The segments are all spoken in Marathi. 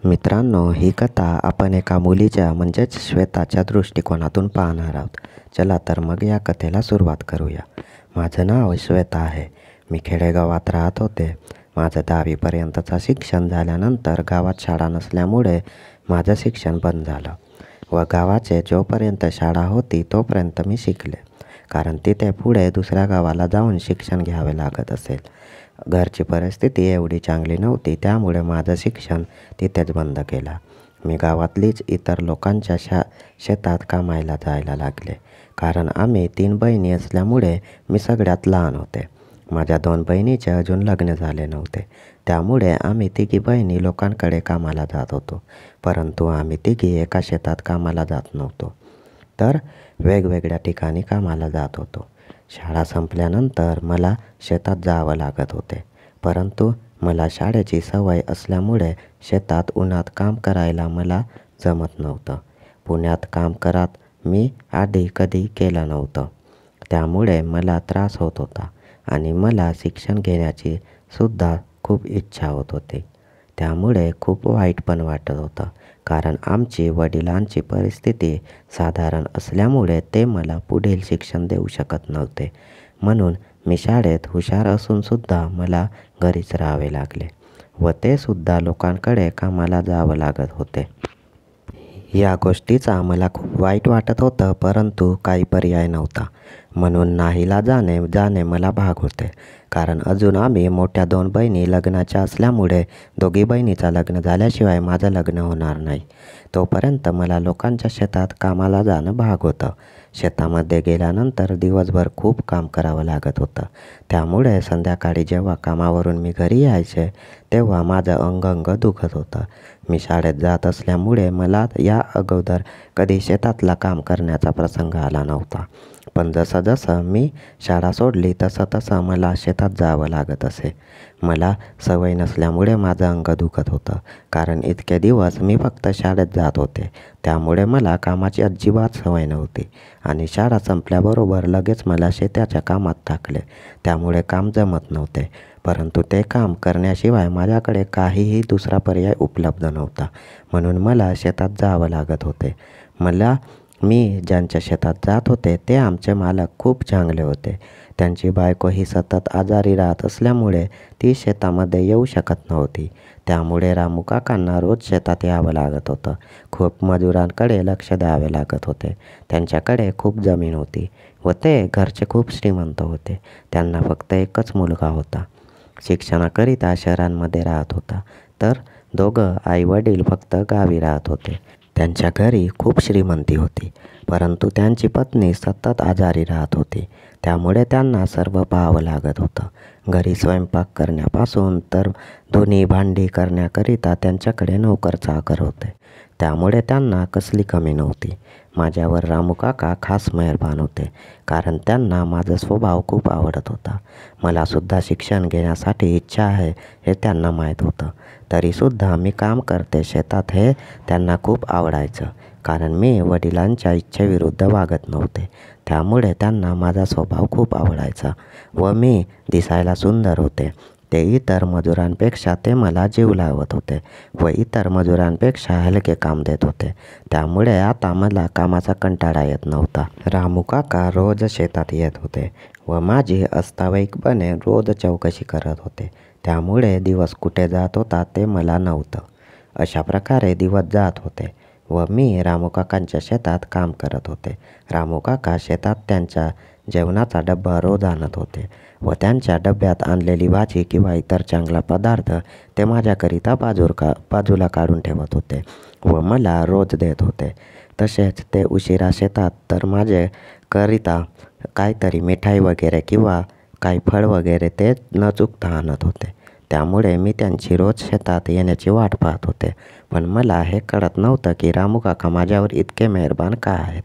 मित्रांनो, ही कथा आपण एका मुलीच्या म्हणजेच श्वेताच्या दृष्टिकोनातून पाहणार आहोत. चला तर मग या कथेला सुरुवात करूया. माझं नाव श्वेता आहे. मी खेडेगावात राहत होते. माझं 10वीपर्यंतचं शिक्षण झाल्यानंतर गावात शाळा नसल्यामुळे माझं शिक्षण बंद झालं व गावाचे जोपर्यंत शाळा होती तोपर्यंत मी शिकले, कारण तिथे पुढे दुसऱ्या गावाला जाऊन शिक्षण घ्यावे लागत असेल. घरची परिस्थिती एवढी चांगली नव्हती, त्यामुळे माझं शिक्षण तिथेच बंद केलं. मी गावातलीच इतर लोकांच्या शेतात कामायला जायला लागले, कारण आम्ही 3 बहिणी असल्यामुळे मी सगळ्यात लहान होते. माझ्या 2 बहिणीचे अजून लग्न झाले नव्हते, त्यामुळे आम्ही तिघी बहिणी लोकांकडे कामाला जात होतो. परंतु आम्ही तिघी एका शेतात कामाला जात नव्हतो, तर वेगवेगळ्या ठिकाणी कामाला जात होतो. शाळा संपल्यानंतर मला शेतात जावं लागत होते, परंतु मला शाळेची सवय असल्यामुळे शेतात उन्हात काम करायला मला जमत नव्हतं. पुण्यात काम करत मी आधी कधी केलं नव्हतं, त्यामुळे मला त्रास होत होता आणि मला शिक्षण घेण्याची सुद्धा खूप इच्छा होत होती. त्यामुळे खूप वाईट पण वाटत होतं, कारण आमची वडिलांची परिस्थिती साधारण असल्यामुळे ते मला पुढील शिक्षण देऊ शकत नव्हते. म्हणून मी शाळेत हुशार असूनसुद्धा मला घरीच राहावे लागले व ते सुद्धा लोकांकडे कामाला जावं लागत होते. या गोष्टीचा मला खूप वाईट वाटत होतं, परंतु काही पर्याय नव्हता. म्हणून नाईलाजाने जाणे मला भाग होते, कारण अजून आम्ही मोठ्या 2 बहिणी लग्नाच्या असल्यामुळे दोघी बहिणीचं लग्न झाल्याशिवाय माझं लग्न होणार नाही. तोपर्यंत मला लोकांच्या शेतात कामाला जाणं भाग होतं. शेतामध्ये गेल्यानंतर दिवसभर खूप काम करावं लागत होतं, त्यामुळे संध्याकाळी जेव्हा कामावरून मी घरी यायचे तेव्हा माझं अंग दुखत होतं. मी शाळेत जात असल्यामुळे मला या अगोदर कधी शेतातला काम करण्याचा प्रसंग आला नव्हता, पण जसं मी शाळा सोडली तसं मला शेतात जावं लागत असे. मला सवय नसल्यामुळे माझं अंग दुखत होतं, कारण इतके दिवस मी फक्त शाळेत जात होते, त्यामुळे मला कामाची अजिबात सवय नव्हती आणि शाळा संपल्याबरोबर लगेच मला शेताच्या कामात टाकले, त्यामुळे काम जमत नव्हते. परंतु ते काम करण्याशिवाय माझ्याकडे काहीही दुसरा पर्याय उपलब्ध नव्हता, म्हणून मला शेतात जावं लागत होते. मी ज्यांच्या शेतात जात होते ते आमचे मालक खूप चांगले होते. त्यांची बायको ही सतत आजारी राहत असल्यामुळे ती शेतामध्ये येऊ शकत नव्हती, त्यामुळे रामू काकांना रोज शेतात यावं लागत होतं. खूप मजुरांकडे लक्ष द्यावे लागत होते. त्यांच्याकडे खूप जमीन होती व ते घरचे खूप श्रीमंत होते. त्यांना फक्त एकच मुलगा होता. शिक्षणाकरिता शहरांमध्ये राहत होता, तर दोघं आई-वडील फक्त गावी राहत होते. त्यांच्या घरी खूप श्रीमंती होती, परंतु त्यांची पत्नी सतत आजारी राहत होती, त्यामुळे त्यांना सर्व पाहावं लागत होतं. घरी स्वयंपाक करण्यापासून तर धुणी भांडी करण्याकरिता त्यांच्याकडे नोकर-चाकर होते, त्यामुळे त्यांना कसली कमी नव्हती. माझ्यावर रामू काका खास मेहरबान होते, कारण त्यांना माझा स्वभाव खूप आवडत होता. मलासुद्धा शिक्षण घेण्यासाठी इच्छा आहे हे त्यांना माहीत होतं, तरीसुद्धा मी काम करते शेतात हे त्यांना खूप आवडायचं, कारण मी वडिलांच्या इच्छेविरुद्ध वागत नव्हते. त्यामुळे त्यांना माझा स्वभाव खूप आवडायचा व मी दिसायला सुंदर होते. ते इतर मजुरांपेक्षा ते मला जीव लावत होते व इतर मजुरांपेक्षा हलके काम देत होते, त्यामुळे आता मला कामाचा कंटाळा येत नव्हता. रामू काका रोज शेतात येत होते व माझी अस्ताव्यिकपणे रोज चौकशी करत होते, त्यामुळे दिवस कुठे जात होता ते मला नव्हतं. अशा प्रकारे दिवस जात होते व मी रामू काकांच्या शेतात काम करत होते. रामू काका शेतात त्यांच्या जेवणाचा डब्बा रोज आणत होते व त्यांच्या डब्यात आणलेली भाजी किंवा इतर चांगला पदार्थ ते माझ्याकरिता बाजूला काढून ठेवत होते व मला रोज देत होते. तसेच ते उशिरा शेतात तर माझ्याकरिता काहीतरी मिठाई वगैरे किंवा काही फळ वगैरे ते न चुकता आणत होते, त्यामुळे मी त्यांची रोज शेतात येण्याची वाट पाहत होते. पण मला हे कळत नव्हतं की रामू काका माझ्यावर इतके मेहरबान का आहेत.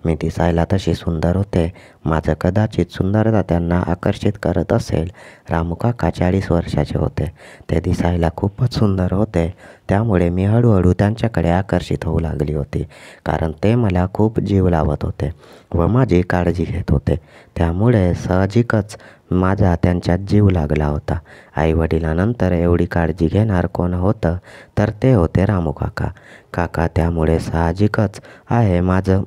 मी दिसायला तशी सुंदर होते. माझं कदाचित सुंदरता त्यांना आकर्षित करत असेल. रामू काका 40 वर्षाचे होते. ते दिसायला खूपच सुंदर होते, त्यामुळे मी हळूहळू त्यांच्याकडे आकर्षित होऊ लागली होती, कारण ते मला खूप जीव लावत होते व माझी काळजी घेत होते. त्यामुळे साहजिकच माझा त्यांच्यात जीव लागला होता. आईवडिलांनंतर एवढी काळजी घेणार कोण होतं तर ते होते रामू काका. त्यामुळे साहजिकच आहे माझं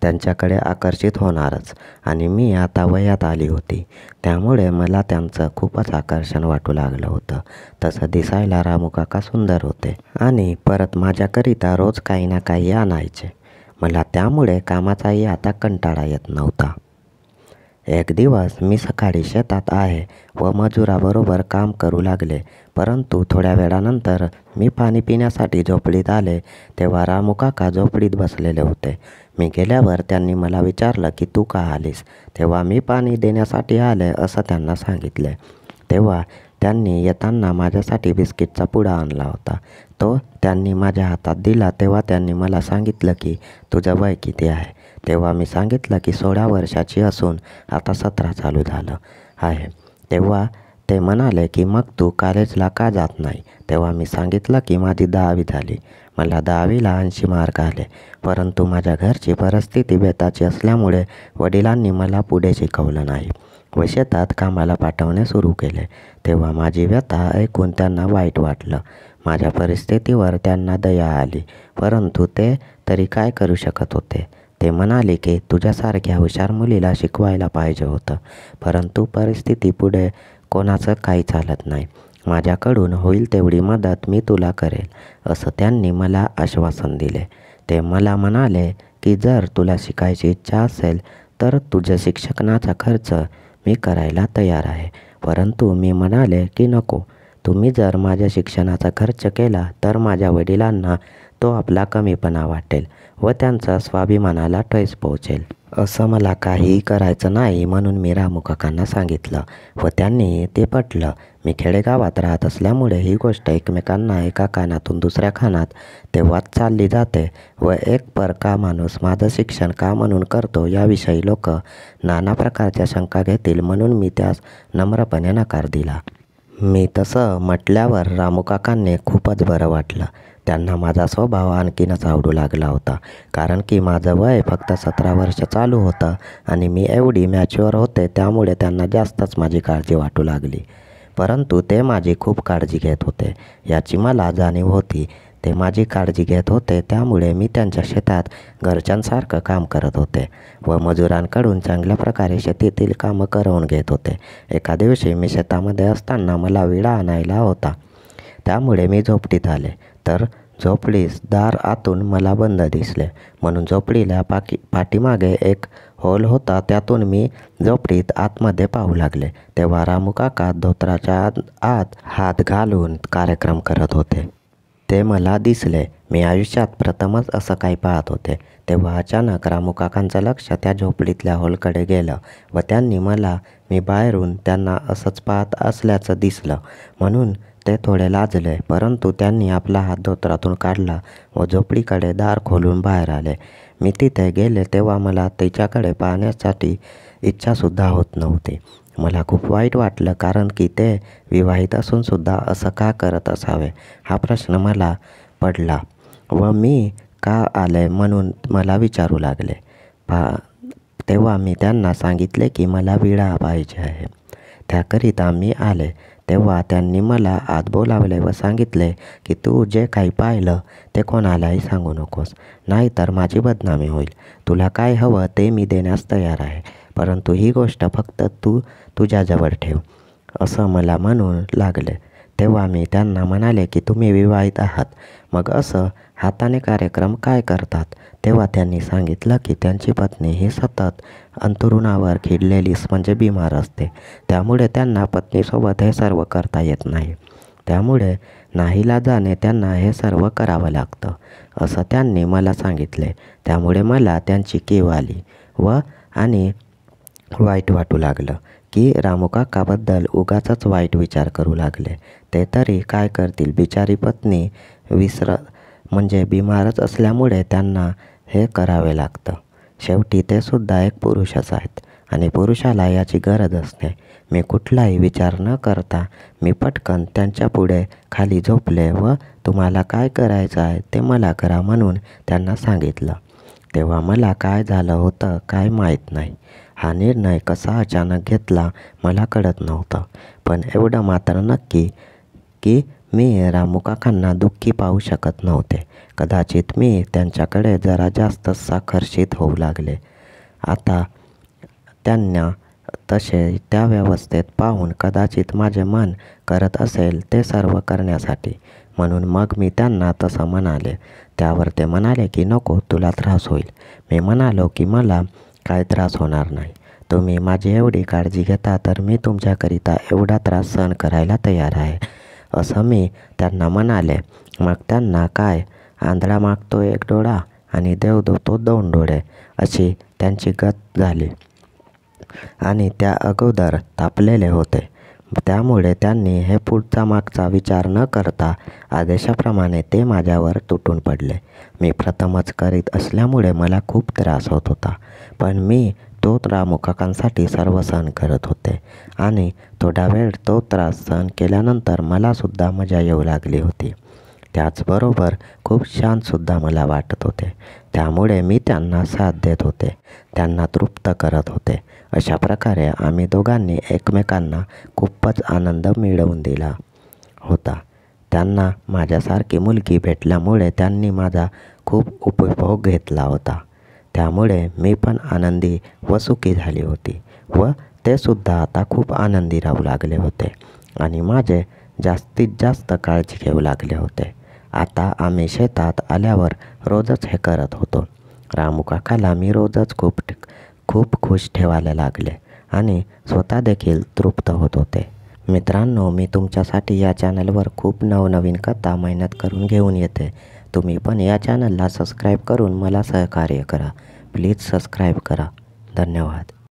त्यांच्याकडे आकर्षित होणारच. आणि मी आता वयात आली होती, त्यामुळे मला त्यांचं खूपच आकर्षण वाटू लागलं होतं. तसं दिसायला रामू काका सुंदर होते आणि परत माझ्याकरिता रोज काही ना काही आणायचे. मला त्यामुळे कामाचाही आता कंटाळा येत नव्हता. एक दिवस मी सकाळी शेतात आहे व मजुराबरोबर काम करू लागले, परंतु थोड्या वेळानंतर मी पाणी पिण्यासाठी झोपडीत आले तेव्हा रामू काका झोपडीत बसलेले होते. मी गेल्यावर त्यांनी मला विचारलं की तू का आलीस? तेव्हा मी पाणी देण्यासाठी आले असं त्यांना सांगितले. तेव्हा त्यांनी येताना माझ्यासाठी बिस्किटचा पुडा आणला होता. तो त्यांनी माझ्या हातात दिला तेव्हा त्यांनी मला सांगितलं की तुझं वय किती आहे? तेव्हा मी सांगितलं की 16 वर्षाची असून आता 17 चालू झालं आहे. तेव्हा ते म्हणाले की मग तू कॉलेजला का जात नाही? तेव्हा मी सांगितलं की माझी 10वी झाली. मला 10वीला 80 मार्क आले, परंतु माझ्या घरची परिस्थिती बेताची असल्यामुळे वडिलांनी मला पुढे शिकवलं नाही व शेतात कामाला पाठवणे सुरू केले. तेव्हा माझी व्यथा ऐकून त्यांना वाईट वाटलं. माझ्या परिस्थितीवर त्यांना दया आली, परंतु ते तरी काय करू शकत होते? ते म्हणाले की तुझ्यासारख्या हुशार मुलीला शिकवायला पाहिजे होतं, परंतु परिस्थिती पुढे कोणाचं काही चालत नाही. माझ्याकडून होईल तेवढी मदत मी तुला करेल असं त्यांनी मला आश्वासन दिले. ते मला म्हणाले की जर तुला शिकायची इच्छा असेल तर तुझ्या शिक्षणाचा खर्च मी करायला तयार आहे. परंतु मी म्हणाले की नको. तुम्ही जर माझ्या शिक्षणाचा खर्च केला तर माझ्या वडिलांना तो आपला कमीपणा वाटेल व त्यांचा स्वाभिमानाला ठेच पोहोचेल. असं मला काहीही करायचं नाही म्हणून मी रामू काकांना सांगितलं व त्यांनी ते पटलं. मी खेडेगावात राहत असल्यामुळे ही गोष्ट एकमेकांना एका कानातून दुसऱ्या कानात तेव्हाच चालली जाते व एक परका माणूस माझं शिक्षण का म्हणून करतो याविषयी लोक नाना प्रकारच्या शंका घेतील, म्हणून मी त्यास नम्रपणे नकार दिला. मी तसं म्हटल्यावर रामू काकांनी खूपच बरं वाटलं. त्यांना माझा स्वभाव आणखीनच आवडू लागला होता, कारण की माझं वय फक्त 17 वर्ष चालू होतं आणि मी एवढी मॅच्युअर होते, त्यामुळे त्यांना जास्तच माझी काळजी वाटू लागली. परंतु ते माझी खूप काळजी घेत होते याची मला जाणीव होती. ते माझी काळजी घेत होते त्यामुळे मी त्यांच्या शेतात घरच्यांसारखं काम करत होते व मजुरांकडून चांगल्या प्रकारे शेतीतील कामं करवून घेत होते. एका दिवशी मी शेतामध्ये असताना मला विडा आणायला होता, त्यामुळे मी झोपडीत आले तर झोपडीस दार आतून मला बंद दिसले, म्हणून झोपडीला पाठीमागे एक होल होता, त्यातून मी झोपडीत आतमध्ये पाहू लागले. तेव्हा रामू काका धोत्राच्या आत हात घालून कार्यक्रम करत होते. ते मला दिसले. मी आयुष्यात प्रथमच असं काही पाहत होते. तेव्हा अचानक रामू काकांचं लक्ष त्या झोपडीतल्या हॉलकडे गेलं व त्यांनी मला मी बाहेरून त्यांना असंच पाहत असल्याचं दिसलं म्हणून ते थोडे लाजले, परंतु त्यांनी आपला हात धोत्रातून काढला व झोपडीकडे दार खोलून बाहेर आले. मी तिथे गेले तेव्हा मला तिच्याकडे पाहण्यासाठी इच्छासुद्धा होत नव्हती. मला खूप वाईट वाटलं, कारण की ते विवाहित असूनसुद्धा असं का करत असावे हा प्रश्न मला पडला व मी का आले म्हणून मला विचारू लागले. तेव्हा मी त्यांना सांगितले की मला विडा पाहिजे आहे, त्याकरिता मी आले. तेव्हा त्यांनी मला आत बोलावले व सांगितले की तू जे काही पाहिलं ते कोणालाही सांगू नकोस, नाहीतर माझी बदनामी होईल. तुला काय हवं ते मी देण्यास तयार आहे, परंतु ही गोष्ट फक्त तू तुझ्याजवळ ठेव असं मला म्हणू लागले. तेव्हा मी त्यांना म्हणाले की तुम्ही विवाहित आहात, मग असं हाताने कार्यक्रम काय करतात? तेव्हा त्यांनी सांगितलं की त्यांची पत्नी ही सतत अंथरुणावर खिळलेली म्हणजे बिमार असते, त्यामुळे त्यांना पत्नीसोबत हे सर्व करता येत नाही, त्यामुळे नाईलाजाने त्यांना हे सर्व करावं लागतं असं त्यांनी मला सांगितले. त्यामुळे मला त्यांची कीव आली आणि वाईट वाटू लागलं की रामू काकाबद्दल उगाचच वाईट विचार करू लागले. ते तरी काय करतील, बिचारी पत्नी म्हणजे बिमारच असल्यामुळे त्यांना हे करावे लागतं. शेवटी ते सुद्धा एक पुरुषच आहेत आणि पुरुषाला याची गरज असते. मी कुठलाही विचार न करता मी पटकन त्यांच्या पुढे खाली झोपले व तुम्हाला काय करायचं आहे ते मला करा म्हणून त्यांना सांगितलं. तेव्हा मला काय झालं होतं काय माहीत नाही. हा निर्णय कसा अचानक घेतला मला कळत नव्हतं. पण एवढं मात्र नक्की की मी रामू काकांना दुःखी पाहू शकत नव्हते. कदाचित मी त्यांच्याकडे जरा जास्तच आकर्षित होऊ लागले. आता त्यांना तसे त्या व्यवस्थेत पाहून कदाचित माझे मन करत असेल ते सर्व करण्यासाठी. म्हणून मग मी त्यांना तसं म्हणाले. त्यावर ते म्हणाले की नको, तुला त्रास होईल. मी म्हणालो की मला काय त्रास होणार नाही. तुम्ही माझी एवढी काळजी घेता तर मी तुमच्याकरिता एवढा त्रास सहन करायला तयार आहे, असं मी त्यांना म्हणाले. मग त्यांना काय, आंधळा मागतो एक डोळा आणि देव देतो 2 डोळे, अशी त्यांची गत झाली. आणि त्या अगोदर तापलेले होते. त्यामुळे त्यांनी हे पुढचा मागचा विचार न करता आदेशाप्रमाणे ते माझ्यावर तुटून पडले. मी प्रथमच करीत असल्यामुळे मला खूप त्रास होत होता. पण मी तो रामू काकांसाठी सर्व सहन करत होते. आणि थोडा वेळ तो त्रास सहन केल्यानंतर मलासुद्धा मजा येऊ लागली होती. त्याचबरोबर खूप शांतसुद्धा मला वाटत होते. त्यामुळे मी त्यांना साथ देत होते, त्यांना तृप्त करत होते. अशा प्रकारे आम्ही दोघांनी एकमेकांना खूपच आनंद मिळवून दिला होता. त्यांना माझ्यासारखी मुलगी भेटल्यामुळे त्यांनी माझा खूप उपभोग घेतला होता. त्यामुळे मी पण आनंदी व सुखी झाली होती व ते सुद्धा आता खूप आनंदी राहू लागले होते आणि माझे जास्तीत जास्त काळजी घेऊ लागले होते. आता आम्ही शेतात आल्यावर रोजच हे करत होतो. रामू काकाला मी रोजच खूप खुश ठेवायला लागले आणि स्वतः देखील तृप्त होत होते. मित्रांनो, मी तुमच्यासाठी या चॅनलवर खूप नवनवीन कथा मेहनत करून घेऊन येते. तुम्ही पण या चॅनलला सबस्क्राईब करून मला सहकार्य करा. प्लीज सबस्क्राईब करा. धन्यवाद.